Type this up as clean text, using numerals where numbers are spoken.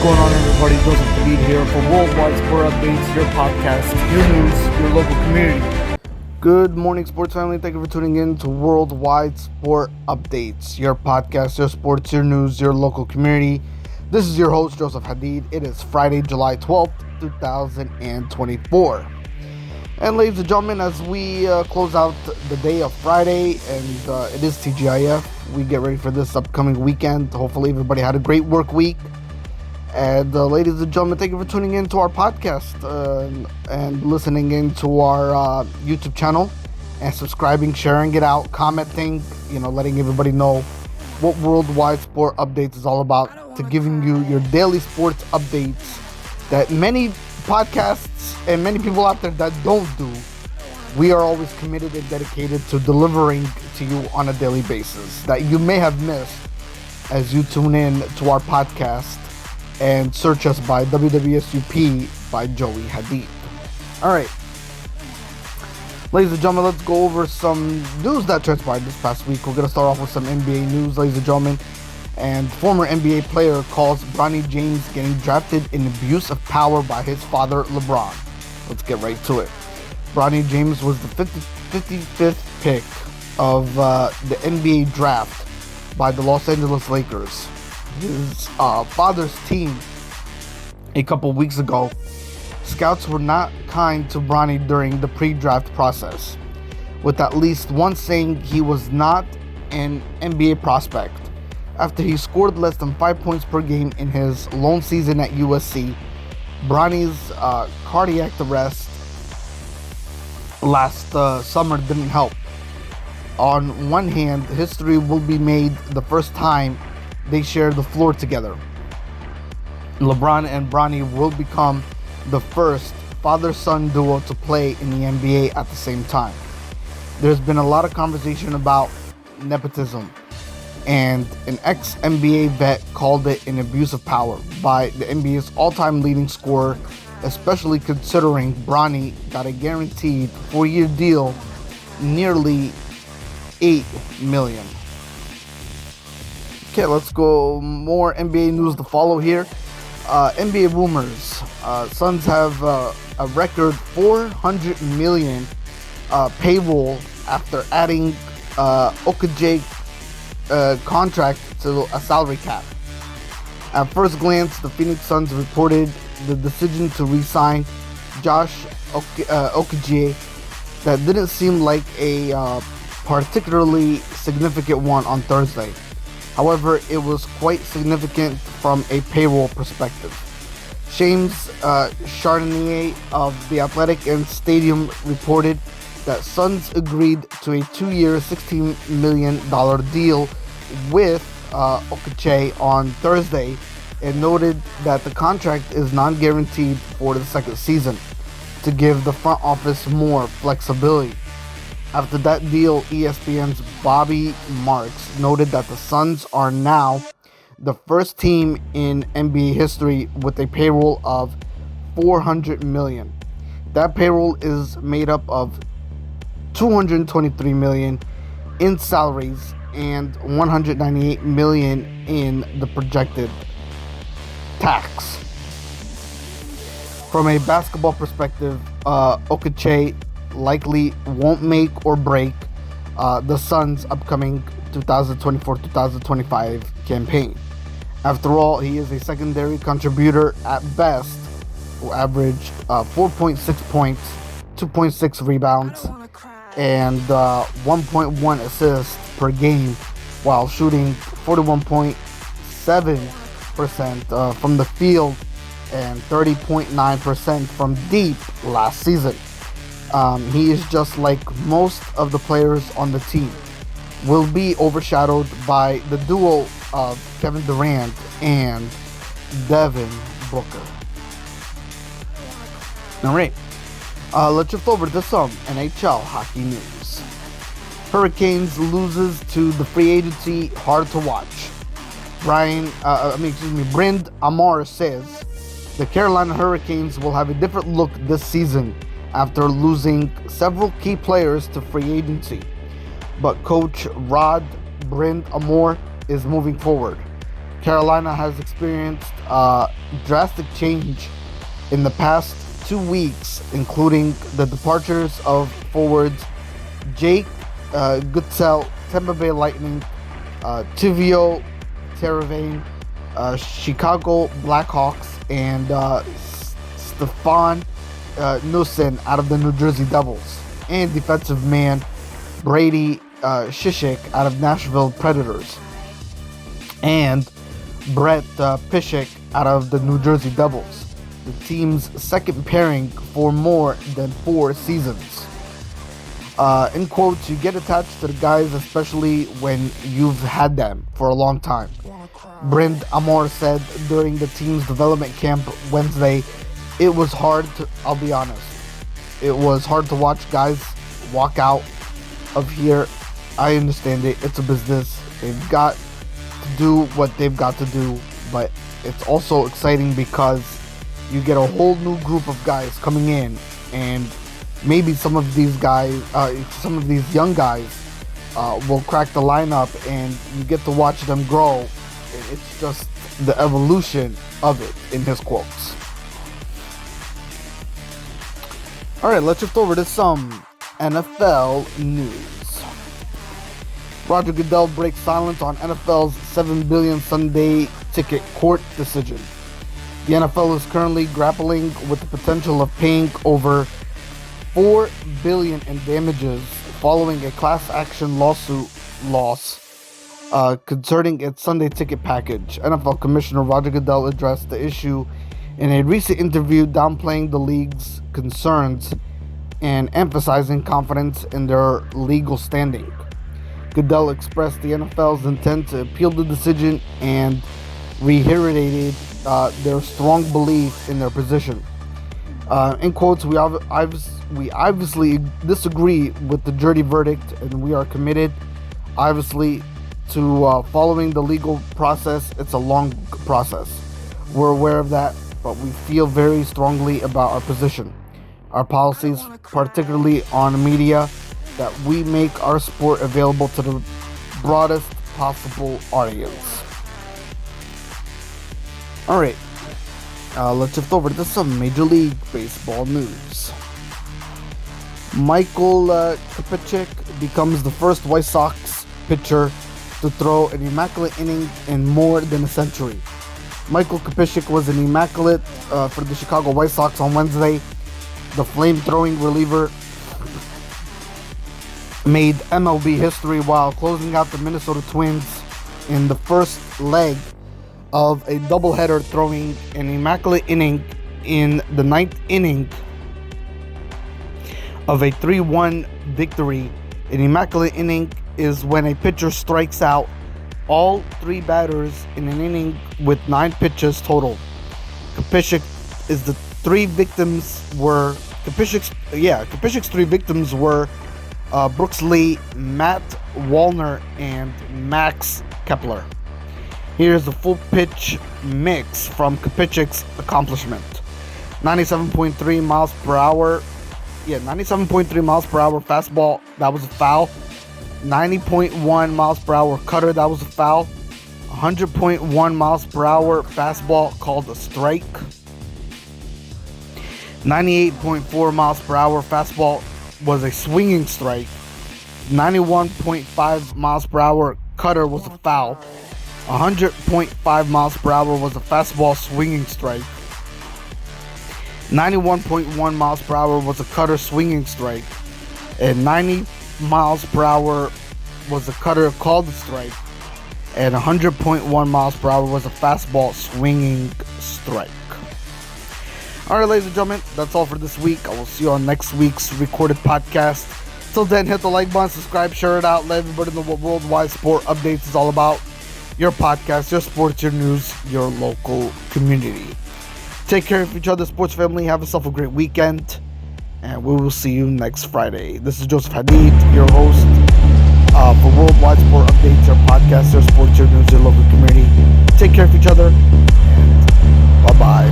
going on, everybody? Joseph Hadid here for Worldwide Sport Updates, your podcast, your news, your local community. Good morning, sports family. Thank you for tuning in to Worldwide Sport Updates, your podcast, your sports, your news, your local community. This is your host, Joseph Hadid. It is Friday, July 12th, 2024. And ladies and gentlemen, as we close out the day of Friday, and it is TGIF, we get ready for this upcoming weekend. Hopefully everybody had a great work week. And ladies and gentlemen, thank you for tuning in to our podcast and listening in to our YouTube channel and subscribing, sharing it out, commenting, letting everybody know what Worldwide Sport Updates is all about, to giving you your daily sports updates that many podcasts and many people out there that don't do. We are always committed and dedicated to delivering to you on a daily basis that you may have missed as you tune in to our podcast and search us by WWSUP by Joey Hadid. All right, ladies and gentlemen, let's go over some news that transpired this past week. We're going to start off with some NBA news, ladies and gentlemen. And former NBA player calls Bronny James getting drafted in abuse of power by his father, LeBron. Let's get right to it. Bronny James was the 55th pick of the NBA draft by the Los Angeles Lakers. His father's team a couple weeks ago. Scouts were not kind to Bronny during the pre-draft process, with at least one saying he was not an NBA prospect. After he scored less than 5 points per game in his lone season at USC, Bronny's cardiac arrest last summer didn't help. On one hand, history will be made the first time they share the floor together. LeBron and Bronny will become the first father-son duo to play in the NBA at the same time. There's been a lot of conversation about nepotism, and an ex-NBA vet called it an abuse of power by the NBA's all-time leading scorer, especially considering Bronny got a guaranteed 4-year deal, nearly $8 million. Okay, let's go. More NBA news to follow here. NBA rumors. Suns have a record $400 million payroll after adding Okogie contract to a salary cap. At first glance, the Phoenix Suns reported the decision to re-sign Josh Okogie. That didn't seem like a particularly significant one on Thursday. However, it was quite significant from a payroll perspective. James Charbonnet of The Athletic and Stadium reported that Suns agreed to a 2-year, $16 million deal with Okogie on Thursday, and noted that the contract is non-guaranteed for the second season to give the front office more flexibility. After that deal, ESPN's Bobby Marks noted that the Suns are now the first team in NBA history with a payroll of $400 million. That payroll is made up of $223 million in salaries and $198 million in the projected tax. From a basketball perspective, Okogie likely won't make or break the Suns' upcoming 2024-2025 campaign. After all, he is a secondary contributor at best, who averaged 4.6 points, 2.6 rebounds, and 1.1 assists per game, while shooting 41.7% from the field and 30.9% from deep last season. He is just like most of the players on the team, will be overshadowed by the duo of Kevin Durant and Devin Booker. All right, let's shift over to some NHL hockey news. Hurricanes loses to the free agency, hard to watch. Brind'Amour says the Carolina Hurricanes will have a different look this season after losing several key players to free agency. But coach Brind'Amour is moving forward. Carolina has experienced drastic change in the past 2 weeks, including the departures of forwards Jake Goodell, Tampa Bay Lightning, Tivio Teravain, Chicago Blackhawks, and Stefan Nusin out of the New Jersey Devils, and defensive man Brady Shishik out of Nashville Predators, and Brett Pishik out of the New Jersey Devils, the team's second pairing for more than 4 seasons. In quotes, you get attached to the guys, especially when you've had them for a long time. Brind'Amour said during the team's development camp Wednesday, it was hard to, I'll be honest, it was hard to watch guys walk out of here. I understand it. It's a business. They've got to do what they've got to do, but it's also exciting because you get a whole new group of guys coming in, and maybe some of these young guys will crack the lineup, and you get to watch them grow. It's just the evolution of it, in his quotes. Alright, let's shift over to some NFL news. Roger Goodell breaks silence on NFL's $7 billion Sunday ticket court decision. The NFL is currently grappling with the potential of paying over $4 billion in damages following a class action lawsuit loss concerning its Sunday ticket package. NFL Commissioner Roger Goodell addressed the issue in a recent interview, downplaying the league's concerns and emphasizing confidence in their legal standing. Goodell expressed the NFL's intent to appeal the decision and reiterated their strong belief in their position. In quotes, we obviously disagree with the jury verdict, and we are committed, obviously, to following the legal process. It's a long process. We're aware of that, but we feel very strongly about our position, our policies, particularly on media, that we make our sport available to the broadest possible audience. Alright, let's shift over to some Major League Baseball news. Michael Kopech becomes the first White Sox pitcher to throw an immaculate inning in more than a century. Michael Kopech was an immaculate for the Chicago White Sox on Wednesday. The flame-throwing reliever made MLB history while closing out the Minnesota Twins in the first leg of a doubleheader, throwing an immaculate inning in the 9th inning of a 3-1 victory. An immaculate inning is when a pitcher strikes out all 3 batters in an inning with 9 pitches total. Kopech's 3 victims were Brooks Lee, Matt Wallner, and Max Kepler. Here's the full pitch mix from Kopech's accomplishment. 97.3 miles per hour fastball, that was a foul. 90.1 miles per hour cutter, that was a foul. 100.1 miles per hour fastball, called a strike. 98.4 miles per hour fastball was a swinging strike. 91.5 miles per hour cutter was a foul. 100.5 miles per hour was a fastball swinging strike. 91.1 miles per hour was a cutter swinging strike. And 90 miles per hour was a cutter called a strike. And 100.1 miles per hour was a fastball swinging strike. Alright, ladies and gentlemen, that's all for this week. I will see you on next week's recorded podcast. Till then, hit the like button, subscribe, share it out, let everybody know what Worldwide Sport Updates is all about. Your podcast, your sports, your news, your local community. Take care of each other, sports family. Have yourself a great weekend, and we will see you next Friday. This is Joey Hadid, your host for Worldwide Sport Updates, your podcast, your sports, your news, your local community. Take care of each other, and bye-bye.